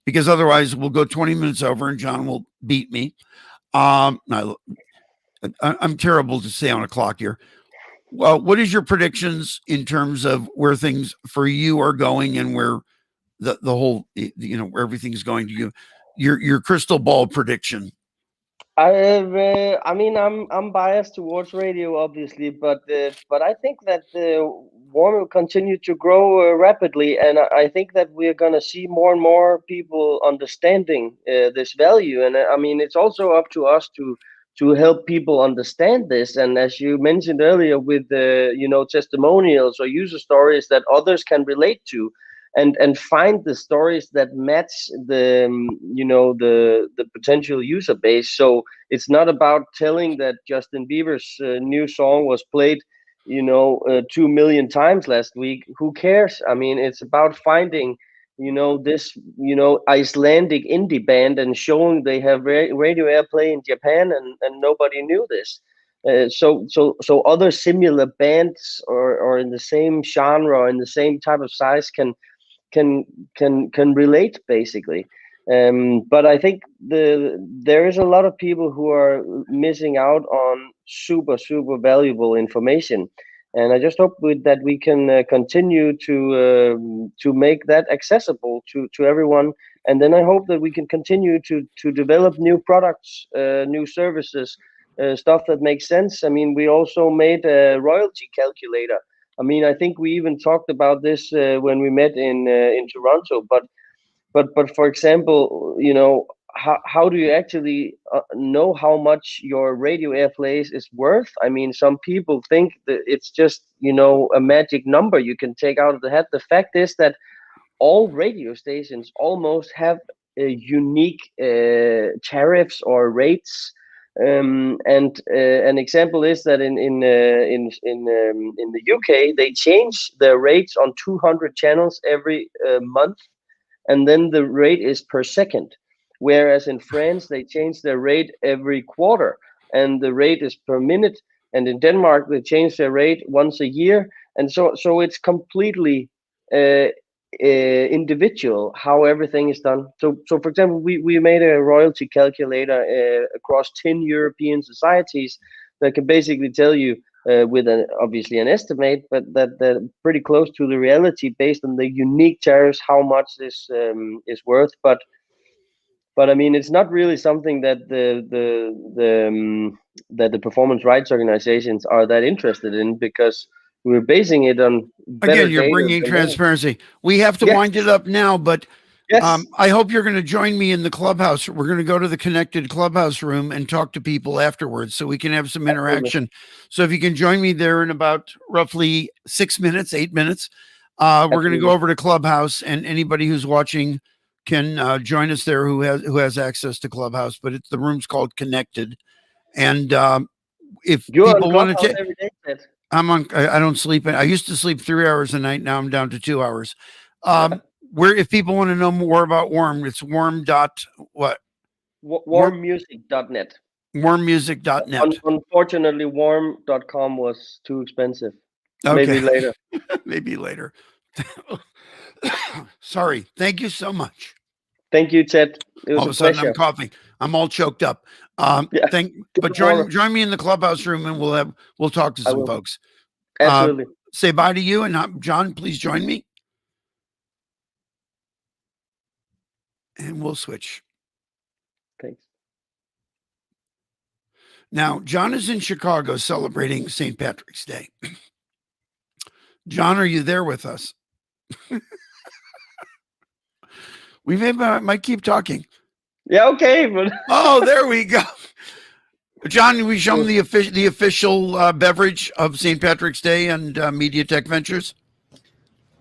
because otherwise we'll go 20 minutes over and John will beat me. I'm terrible to stay on a clock here. Well, what is your predictions in terms of where things for you are going and where the whole, where everything's going to you? Your crystal ball prediction. I mean, I'm biased towards radio, obviously, but I think that the Warm will continue to grow rapidly, and I think that we're gonna see more and more people understanding this value. And I mean, it's also up to us to help people understand this. And as you mentioned earlier, with the testimonials or user stories that others can relate to, and find the stories that match the potential user base. So it's not about telling that Justin Bieber's new song was played 2 million times last week. Who cares? I mean, it's about finding this Icelandic indie band and showing they have radio airplay in Japan, and nobody knew this. So other similar bands or in the same genre or in the same type of size can can relate, basically. But I think there is a lot of people who are missing out on super valuable information, and I just hope that we can continue to make that accessible to everyone. And then I hope that we can continue to develop new products, new services, stuff that makes sense. I mean, we also made a royalty calculator. I mean, I think we even talked about this when we met in Toronto. But for example, how do you actually know how much your radio airplays is worth? I mean, some people think that it's just a magic number you can take out of the hat. The fact is that all radio stations almost have unique tariffs or rates. And an example is that in the UK they change their rates on 200 channels every month, and then the rate is per second. Whereas in France they change their rate every quarter, and the rate is per minute. And in Denmark they change their rate once a year, and so it's completely uh, individual how everything is done. So for example, we made a royalty calculator across 10 European societies that can basically tell you with obviously an estimate, but that pretty close to the reality based on the unique tariffs how much this is worth. But I mean, it's not really something that the performance rights organizations are that interested in, because we're basing it on better Again, you're data bringing than that. transparency. We have to Yes, wind it up now, but yes, I hope you're going to join me in the clubhouse. We're going to go to the connected clubhouse room and talk to people afterwards so we can have some absolutely, interaction. So if you can join me there in about roughly 6 minutes, 8 minutes, we're going to go absolutely. over to clubhouse, and anybody who's watching can join us there who has access to clubhouse. But the room's called connected. And if You're on people want Clubhouse to, every day, Ted. I don't sleep. I used to sleep 3 hours a night. Now I'm down to 2 hours. Where, if people want to know more about Warm, it's warm dot what? Warmmusic.net. Warmmusic.net. Unfortunately, warm.com was too expensive. Okay. Maybe later. Maybe later. Sorry. Thank you so much. Thank you, Ted. It was All of a a sudden pleasure. I'm coughing. I'm all choked up. Yeah. But join me in the clubhouse room and we'll talk to some folks. Absolutely. Say bye to you, and John, please join me. And we'll switch. Thanks. Now, John is in Chicago celebrating St. Patrick's Day. John, are you there with us? We might keep talking. Yeah, okay. But oh, there we go. John, we show them the official beverage of St. Patrick's Day and Media Tech Ventures.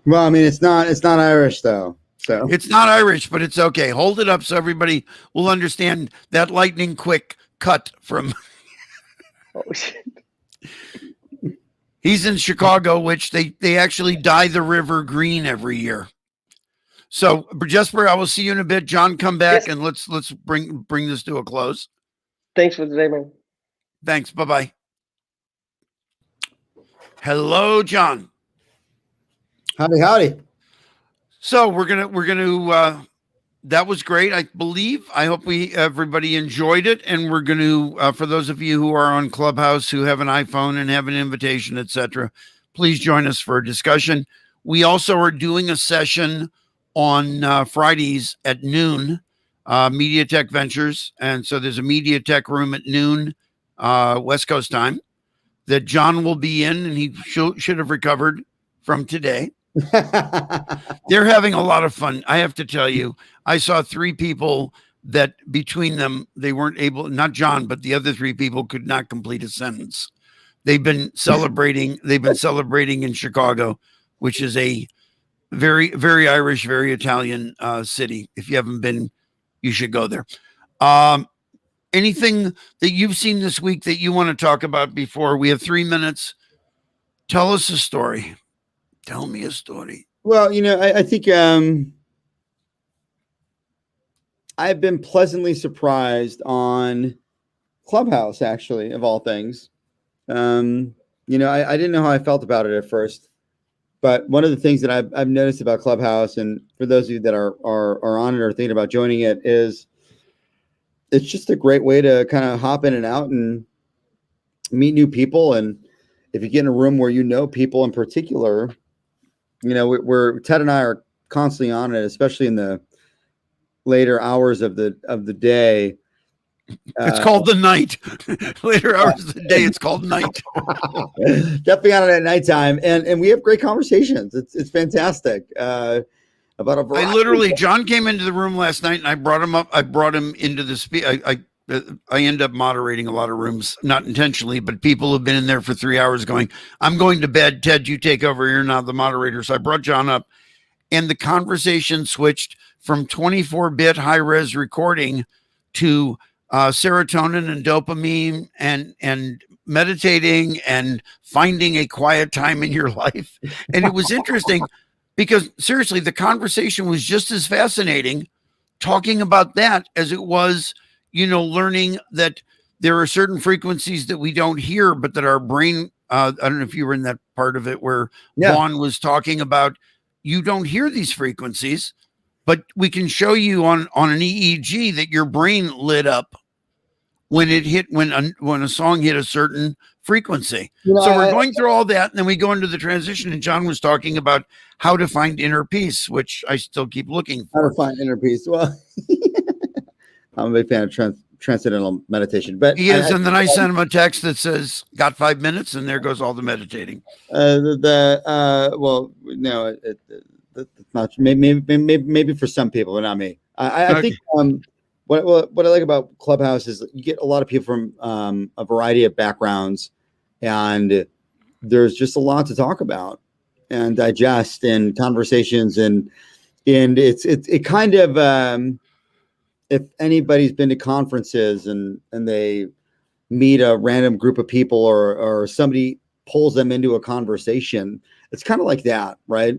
Well, I mean, it's not Irish though. So it's not Irish, but it's okay. Hold it up so everybody will understand that lightning quick cut from. Oh shit. He's in Chicago, which they actually dye the river green every year. So, Jesper, I will see you in a bit. John, come back and let's bring this to a close. Thanks for today, man. Thanks. Bye-bye. Hello, John. Howdy. So we're gonna that was great. I hope everybody enjoyed it. And we're gonna for those of you who are on Clubhouse who have an iPhone and have an invitation, etc., please join us for a discussion. We also are doing a session on Fridays at noon, Media Tech Ventures. And so there's a Media Tech room at noon, West Coast time, that John will be in, and he should have recovered from today. They're having a lot of fun. I have to tell you, I saw 3 people that between them, they weren't able, not John, but the other 3 people could not complete a sentence. They've been celebrating in Chicago, which is a very, very Irish, very Italian city. If you haven't been, you should go there. Anything that you've seen this week that you want to talk about before? We have 3 minutes. Tell us a story. Tell me a story. Well, I think I've been pleasantly surprised on Clubhouse, actually, of all things. I didn't know how I felt about it at first. But one of the things that I've noticed about Clubhouse, and for those of you that are on it or thinking about joining it, is it's just a great way to kind of hop in and out and meet new people. And if you get in a room where people in particular, we're Ted and I are constantly on it, especially in the later hours of the day. It's called the night. Later hours of the day, it's called night. Definitely on it at nighttime, and we have great conversations. It's fantastic. About a variety. John came into the room last night, and I brought him up. I brought him into the I end up moderating a lot of rooms, not intentionally, but people have been in there for 3 hours going, I'm going to bed. Ted, you take over. You're now the moderator. So I brought John up, and the conversation switched from 24-bit high-res recording to serotonin and dopamine and meditating and finding a quiet time in your life. And it was interesting because seriously, the conversation was just as fascinating talking about that as it was, learning that there are certain frequencies that we don't hear, but that our brain, I don't know if you were in that part of it where Vaughn was talking about, you don't hear these frequencies, but we can show you on an EEG that your brain lit up when it hit, when a song hit a certain frequency. So we're going through all that, and then we go into the transition, and John was talking about how to find inner peace, which I still keep looking for. How to find inner peace. Well, I'm a big fan of transcendental meditation, but he is. And then I sent him a text that says, got 5 minutes, and there goes all the meditating. Well, no, it's not. Maybe for some people, but not me. I think what I like about Clubhouse is you get a lot of people from a variety of backgrounds, and there's just a lot to talk about and digest and conversations, and it kind of if anybody's been to conferences and they meet a random group of people or somebody pulls them into a conversation. It's kind of like that, right?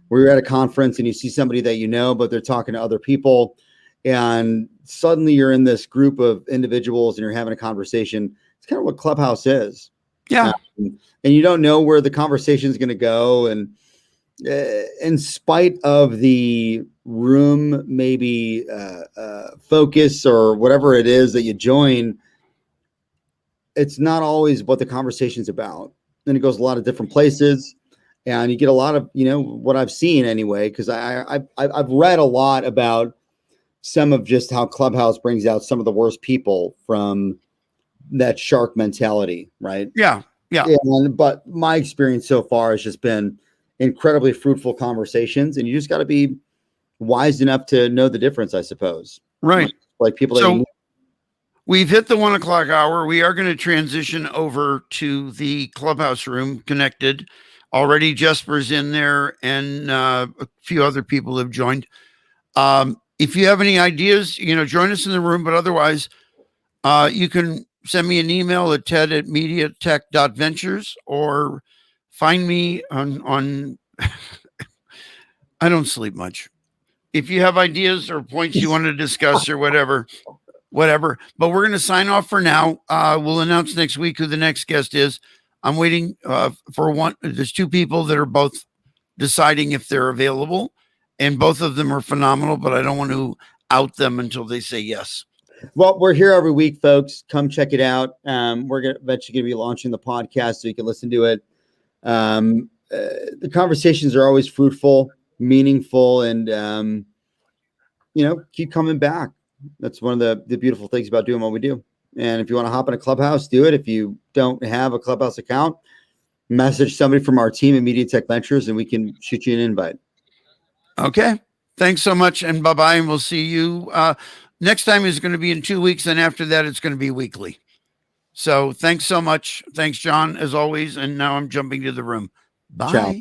Where you're at a conference and you see somebody that you know, but they're talking to other people, and suddenly you're in this group of individuals and you're having a conversation. It's kind of what Clubhouse is. Yeah. And you don't know where the conversation is going to go. And in spite of the room, maybe focus or whatever it is that you join, it's not always what the conversation's about. And it goes a lot of different places. And you get a lot of, what I've seen anyway, because I've read a lot about some of just how Clubhouse brings out some of the worst people from that shark mentality, right? Yeah. But my experience so far has just been incredibly fruitful conversations, and you just got to be wise enough to know the difference, I suppose. Right. Like people. So we've hit the 1 o'clock hour. We are going to transition over to the Clubhouse room, connected. Already Jesper's in there, and a few other people have joined. If you have any ideas, join us in the room, but otherwise you can send me an email at ted@mediatech.ventures, or find me on I don't sleep much. If you have ideas or points you want to discuss or whatever, but we're going to sign off for now. We'll announce next week who the next guest is. I'm waiting for one. There's two people that are both deciding if they're available, and both of them are phenomenal, but I don't want to out them until they say yes. Well, we're here every week, folks. Come check it out. We're eventually going to be launching the podcast so you can listen to it. The conversations are always fruitful, meaningful, and keep coming back. That's one of the beautiful things about doing what we do. And if you want to hop in a Clubhouse, do it. If you don't have a Clubhouse account, message somebody from our team at Media Tech Ventures, and we can shoot you an invite. Okay. Thanks so much, and bye-bye, and we'll see you. Next time is going to be in 2 weeks, and after that, it's going to be weekly. So thanks so much. Thanks, John, as always. And now I'm jumping to the room. Bye. Ciao.